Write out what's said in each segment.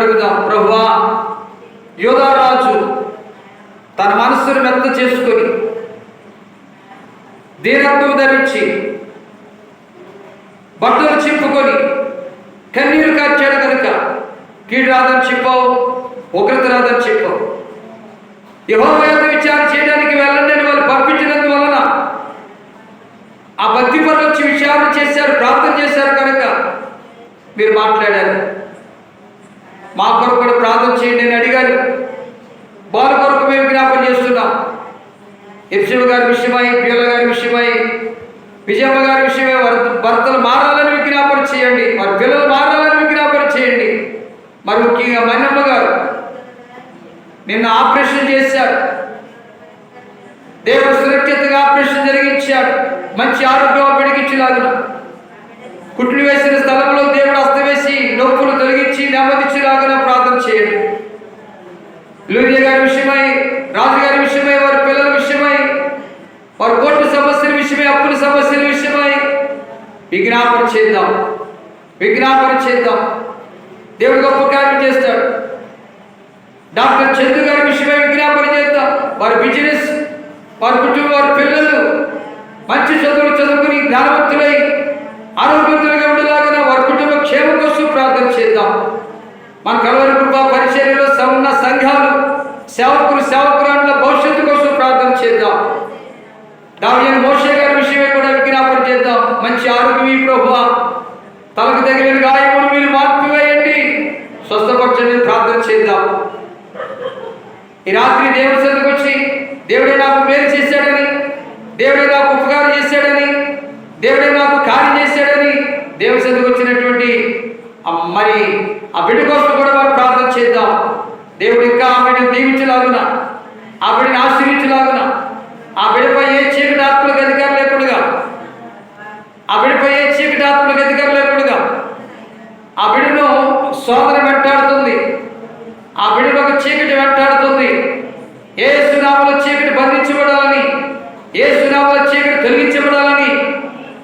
అడుగుదాం. ప్రభువా, యోధారాజు తన మనస్సును మెత్త చేసుకొని దీనత్వం ధరించి బట్టలు చింపుకొని కన్నీరు కార్చాడు కనుక కీడు రాదని చెప్పావు, ఉగ్రత రాదని చెప్పావు. యెహోవా యొద్ద విచారణ చేయడానికి వెళ్ళండి అని వాళ్ళు పంపించినందువలన ఆ భక్తి పనులు వచ్చి విచారణ చేశారు, ప్రార్థన చేశారు కనుక మీరు మాట్లాడారు. మా కొరకు కూడా ప్రార్థన చేయండి అని అడిగారు. వాళ్ళ కొరకు మేము జ్ఞాపం చేస్తున్నాం. ఎఫ్సిమ గారి విషయమై, పిల్లల గారి విషయమై, విజయమ్మ గారి విషయమై వారి భర్తలు మారాలని విజ్ఞాపన చేయండి, వారి పిల్లలు మారాలని విజ్ఞాపన చేయండి. మరి ముఖ్యంగా మన్నమ్మ గారు నిన్న ఆపరేషన్ చేశారు. దేవుడు సురక్షితంగా ఆపరేషన్ జరిగించాడు. మంచి ఆరోగ్యం పెరిగించలాగిన కుట్లు వేసిన స్థలంలో దేవుడు అస్తవేసి నొప్పులు తొలగించి నెమ్మదించలాగిన ప్రార్థన చేయండి. లూదియా గారి విషయమై, రాజుగారి విషయమై, వారి పిల్లల విషయమై, వారి కోర్టు సమస్యల విషయమై, అప్పుల సమస్యల విషయమై విజ్ఞాపన చేద్దాం, విజ్ఞాపన చేద్దాం. దేవుడు గొప్ప కార్యం చేస్తాడు. డాక్టర్ చంద్రు గారి విషయమై విజ్ఞాపన చేద్దాం. వారి బిజినెస్, వారి కుటుంబం, వారి పిల్లలు మంచి చదువులు చదువుకుని జ్ఞానవంతులై ఆరోగ్యవంతులుగా ఉండేలాగా వారి కుటుంబ క్షేమం కోసం ప్రార్థన చేద్దాం. మన కలవరి కృపా పరిచర్యలో ఉన్న సంఘాలు, సేవకురాండ్ల భవిష్యత్తు కోసం ప్రార్థన చేద్దాం. దావియన్ మోషే గారి విషయమై కూడా విజ్ఞాపన చేద్దాం. మంచి ఆరోగ్యం ఈ ప్రభువా, తలకు తగిలిన గాయమును మీరు మార్పివేయండి, స్వస్థపరచండి ప్రార్థన చేద్దాం. ఈ రాత్రి దేవుడి సన్నిధికి వచ్చి దేవుడే నాకు మేలు చేశాడని, దేవుడే నాకు ఉపకారం చేశాడని, దేవుడే నాకు కార్యం చేశాడని దేవుడి సన్నిధికి వచ్చినటువంటి మరి ఆ బిడ్డ కోసం కూడా మనం ప్రార్థన చేద్దాం. దేవుడు ఇంకా ఆ బిడ్డను దీవించలాగున, ఆ బిడ్డను ఆశీర్వించలాగున, ఆ బిడ్డపై ఏ చీకటి ఆత్మలకు అధికారం లేకుండా, ఆ బిడ్డపై ఏ చీకటి ఆత్మలకు అధికారం లేకుండా, ఆ బిడ్డను శోధన వెంటాడుతుంది, ఆ బిడ్డను ఒక చీకటి వెంటాడుతుంది. యేసు నామములో చీకటి బంధించబడాలని, యేసు నామములో చీకటి తొలగించబడాలని,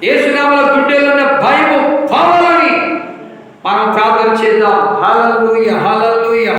యేసు నామములో గుడ్డెలో ఉన్న భయము పోవాలని మనం ప్రార్థన చేద్దాం. హల్లెలూయా, హల్లెలూయా.